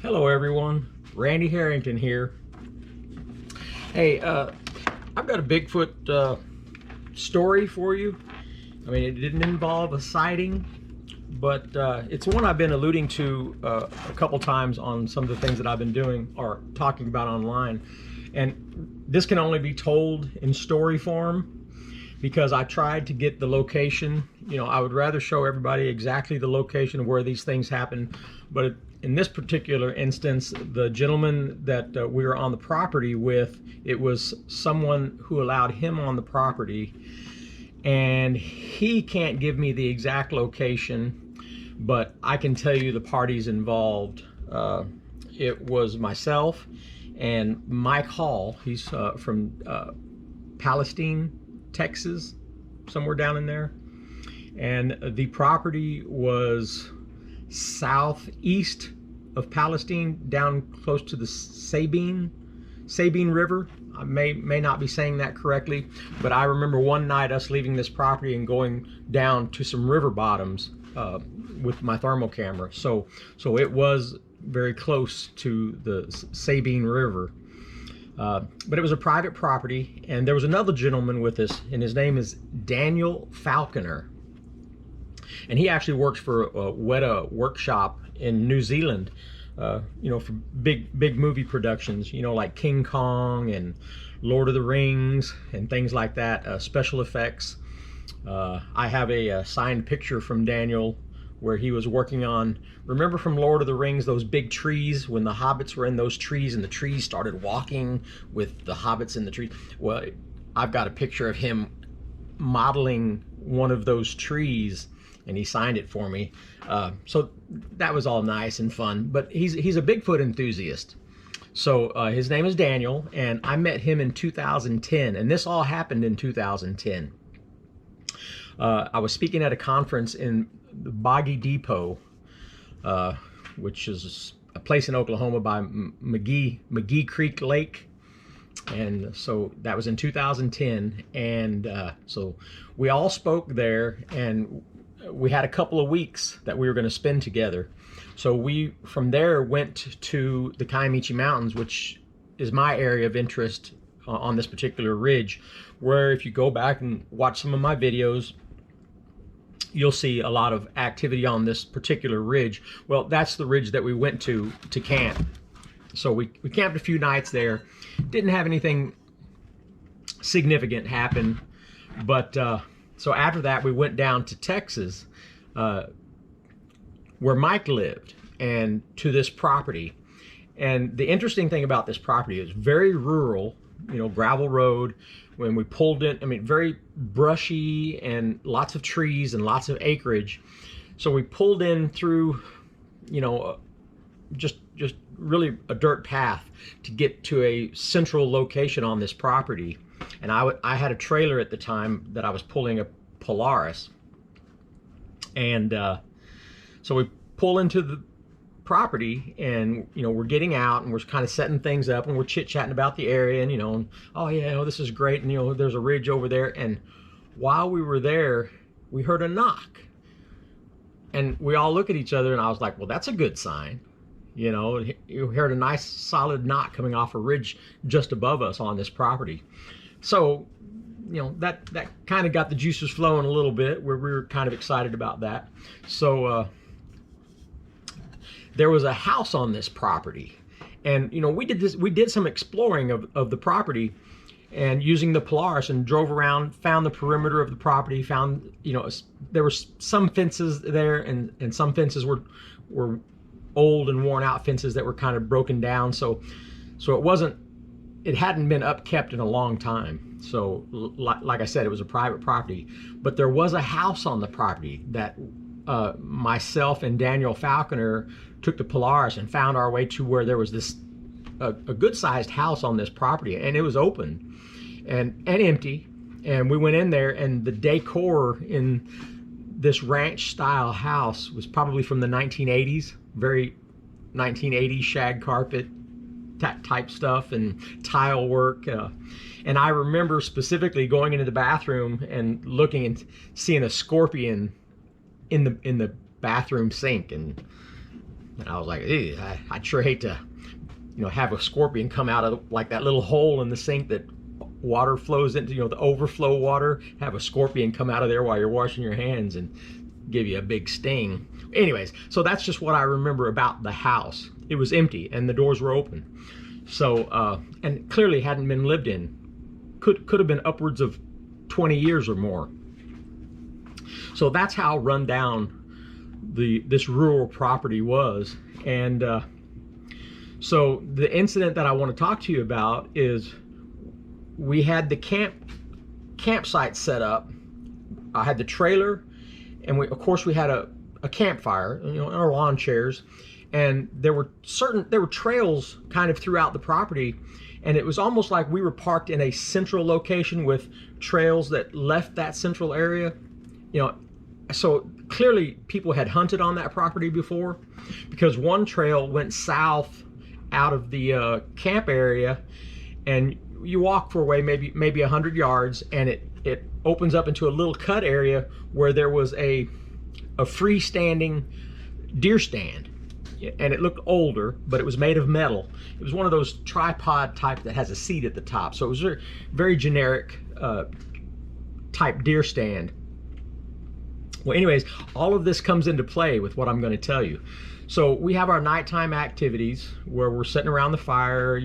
Hello everyone, Randy Harrington here. Hey, I've got a Bigfoot story for you. I mean, it didn't involve a sighting, but it's one I've been alluding to a couple times on some of the things that I've been doing or talking about online. And this can only be told in story form because I tried to get the location. You know, I would rather show everybody exactly the location of where these things happen, but in this particular instance, the gentleman that we were on the property with, it was someone who allowed him on the property, and he can't give me the exact location, but I can tell you the parties involved. It was myself and Mike Hall. He's from Palestine, Texas, somewhere down in there. And the property was southeast of Palestine, down close to the Sabine River. I may not be saying that correctly, but I remember one night us leaving this property and going down to some river bottoms with my thermal camera. So it was very close to the Sabine River. But it was a private property, and there was another gentleman with us, and his name is Daniel Falconer. And he actually works for a Weta workshop in New Zealand, you know, for big movie productions, you know, like King Kong and Lord of the Rings and things like that, special effects. I have a signed picture from Daniel where he was working on, remember from Lord of the Rings, those big trees when the hobbits were in those trees and the trees started walking with the hobbits in the trees? Well, I've got a picture of him modeling one of those trees, and he signed it for me. So that was all nice and fun, but he's a Bigfoot enthusiast. So his name is Daniel, and I met him in 2010, and this all happened in 2010. I was speaking at a conference in the Boggy Depot, which is a place in Oklahoma by McGee Creek Lake. And so that was in 2010, and so we all spoke there, and we had a couple of weeks that we were going to spend together. So we from there went to the Kiamichi Mountains, which is my area of interest on this particular ridge, where if you go back and watch some of my videos, you'll see a lot of activity on this particular ridge. Well, that's the ridge that we went to camp. So we camped a few nights there. Didn't have anything significant happen, but so after that we went down to Texas, where Mike lived, and to this property. And the interesting thing about this property is very rural, you know, gravel road. When we pulled in, I mean, very brushy and lots of trees and lots of acreage. So we pulled in through, you know, just really a dirt path to get to a central location on this property. And I had a trailer at the time that I was pulling a Polaris. And so we pull into the property, and you know, we're getting out and we're kind of setting things up, and we're chit-chatting about the area, and you know, and, oh yeah, you know, this is great, and you know, there's a ridge over there. And while we were there, we heard a knock, and we all look at each other, and I was like, well, that's a good sign. You know, you heard a nice solid knock coming off a ridge just above us on this property. So you know, that kind of got the juices flowing a little bit, where we were kind of excited about that. So there was a house on this property, and you know, we did some exploring of the property, and using the Polaris, and drove around, found the perimeter of the property, found, you know, there were some fences there, and some fences were old and worn out fences that were kind of broken down. So it hadn't been upkept in a long time. So like I said, it was a private property, but there was a house on the property that myself and Daniel Falconer took the Polaris and found our way to, where there was this a good sized house on this property, and it was open and empty. And we went in there, and the decor in this ranch style house was probably from the 1980s, very 1980s shag carpet type stuff and tile work. And I remember specifically going into the bathroom and looking and seeing a scorpion in the bathroom sink, and And I was like, "Ew, I'd sure hate to, have a scorpion come out of like that little hole in the sink that water flows into, the overflow water, have a scorpion come out of there while you're washing your hands and give you a big sting." Anyways, so that's just what I remember about the house. It was empty and the doors were open. So, and clearly hadn't been lived in. Could have been upwards of 20 years or more. So that's how run down this rural property was. And so the incident that I want to talk to you about is we had the campsite set up. I had the trailer, and of course we had a campfire, in our lawn chairs, and there were trails kind of throughout the property, and it was almost like we were parked in a central location with trails that left that central area. So clearly people had hunted on that property before, because one trail went south out of the camp area, and you walk for a way maybe 100 yards, and it opens up into a little cut area where there was a freestanding deer stand, and it looked older, but it was made of metal. It was one of those tripod type that has a seat at the top, so it was very, very generic type deer stand. Well, anyways, all of this comes into play with what I'm going to tell you. So we have our nighttime activities where we're sitting around the fire,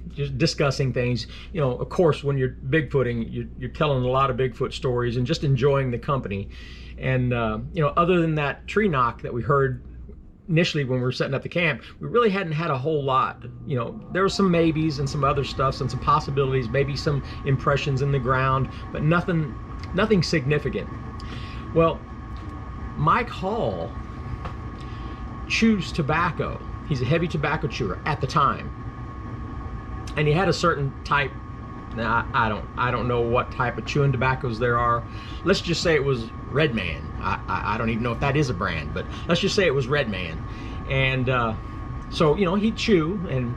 just discussing things. Of course, when you're Bigfooting, you're telling a lot of Bigfoot stories and just enjoying the company. And, other than that tree knock that we heard initially when we were setting up the camp, we really hadn't had a whole lot. There were some maybes and some other stuff and some possibilities, maybe some impressions in the ground, but nothing significant. Well, Mike Hall chews tobacco. He's a heavy tobacco chewer at the time, and he had a certain type. Now I don't know what type of chewing tobaccos there are. Let's just say it was Red Man. I don't even know if that is a brand, but let's just say it was Red Man. And so he'd chew and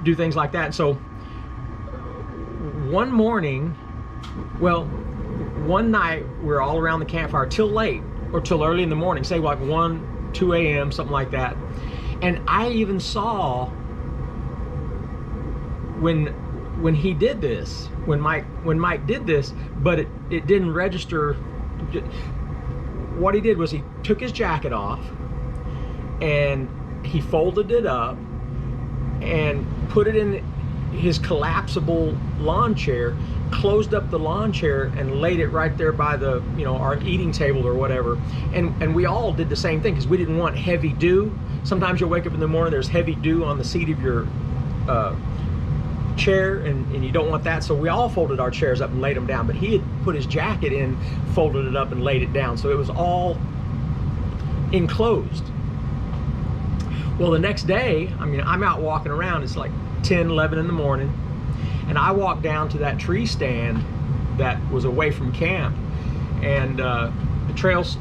do things like that. And so one night we were all around the campfire till late, or till early in the morning, say like 1, 2 a.m., something like that. And I even saw when he did this, when Mike did this, but it didn't register. What he did was he took his jacket off and he folded it up and put it in his collapsible lawn chair, closed up the lawn chair and laid it right there by the our eating table or whatever. And we all did the same thing, because we didn't want heavy dew. Sometimes you'll wake up in the morning, there's heavy dew on the seat of your chair, and you don't want that. So we all folded our chairs up and laid them down, but he had put his jacket in, folded it up and laid it down, so it was all enclosed. Well, the next day, I'm out walking around, it's like 10, 11 in the morning, and I walked down to that tree stand that was away from camp, and the trails,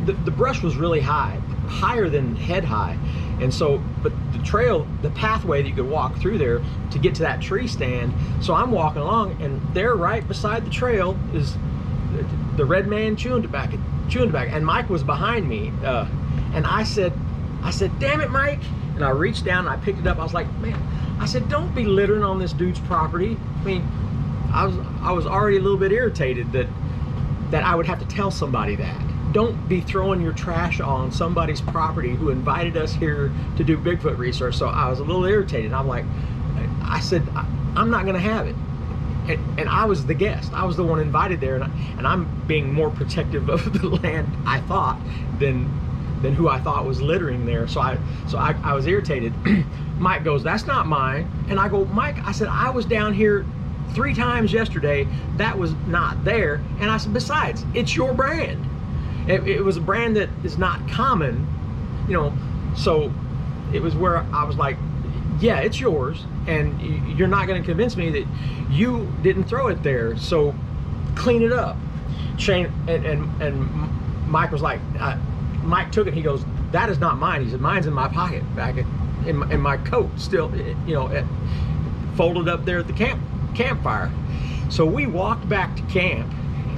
the brush was really high, higher than head high. And so, but the pathway that you could walk through there to get to that tree stand. So I'm walking along, and there right beside the trail is the Red Man chewing tobacco. And Mike was behind me. And I said, "Damn it, Mike." And I reached down and I picked it up. I was like, "Man," I said, "don't be littering on this dude's property." I was already a little bit irritated that I would have to tell somebody that. Don't be throwing your trash on somebody's property who invited us here to do Bigfoot research. So I was a little irritated. I said, "I'm not going to have it." And I was the guest. I was the one invited there, and I'm being more protective of the land, I thought, than who I thought was littering there. So I was irritated. Mike goes, "That's not mine." And I go, "Mike," I said, "I was down here 3 times yesterday. That was not there." And I said, "Besides, it's your brand." It was a brand that is not common, so it was where I was like, "Yeah, it's yours, and you're not going to convince me that you didn't throw it there, so clean it up." Shane and Mike was like, Mike took it, he goes, "That is not mine." He said, "Mine's in my pocket back in my coat, still, folded up there at the campfire." So we walked back to camp,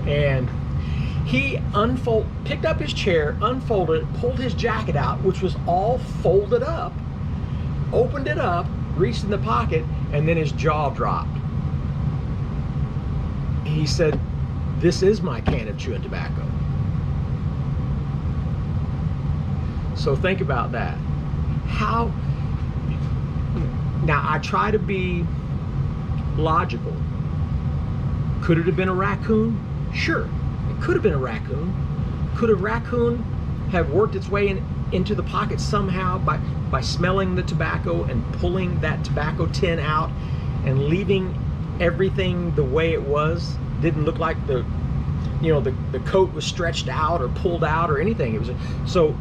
and He picked up his chair, unfolded it, pulled his jacket out, which was all folded up, opened it up, reached in the pocket, and then his jaw dropped. He said, "This is my can of chewing tobacco." So think about that. Now I try to be logical. Could it have been a raccoon? Sure, it could have been a raccoon. Could a raccoon have worked its way into the pocket somehow by smelling the tobacco and pulling that tobacco tin out and leaving everything the way it was? Didn't look like the coat was stretched out or pulled out or anything. It was so.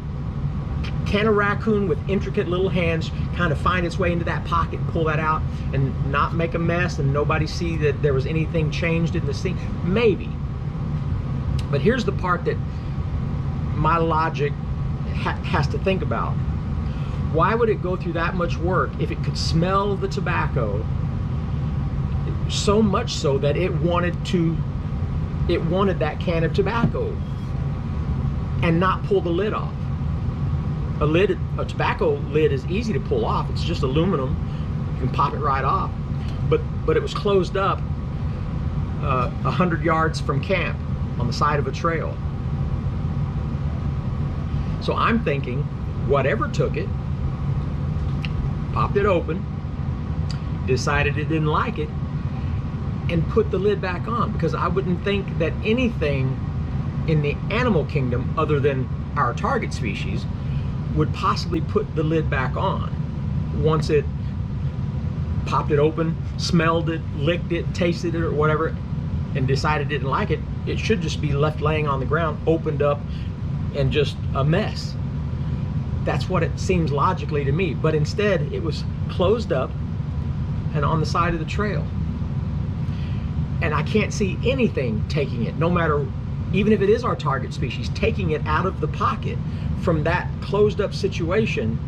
Can a raccoon with intricate little hands kind of find its way into that pocket and pull that out and not make a mess and nobody see that there was anything changed in the scene? Maybe. But here's the part that my logic has to think about. Why would it go through that much work if it could smell the tobacco so much so that it wanted that can of tobacco and not pull the lid off? A tobacco lid is easy to pull off. It's just aluminum. You can pop it right off. But it was closed up 100 yards from camp on the side of a trail. So I'm thinking, whatever took it, popped it open, decided it didn't like it, and put the lid back on, because I wouldn't think that anything in the animal kingdom other than our target species would possibly put the lid back on once it popped it open, smelled it, licked it, tasted it, or whatever, and decided it didn't like it. It should just be left laying on the ground, opened up, and just a mess. That's what it seems logically to me. But instead, it was closed up and on the side of the trail. And I can't see anything taking it, no matter, even if it is our target species, taking it out of the pocket from that closed up situation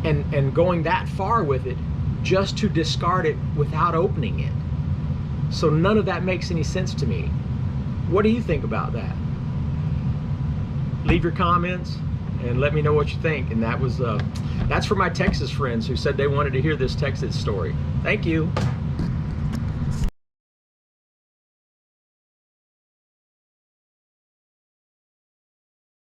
and going that far with it just to discard it without opening it. So none of that makes any sense to me. What do you think about that? Leave your comments and let me know what you think. And that's for my Texas friends who said they wanted to hear this Texas story. Thank you.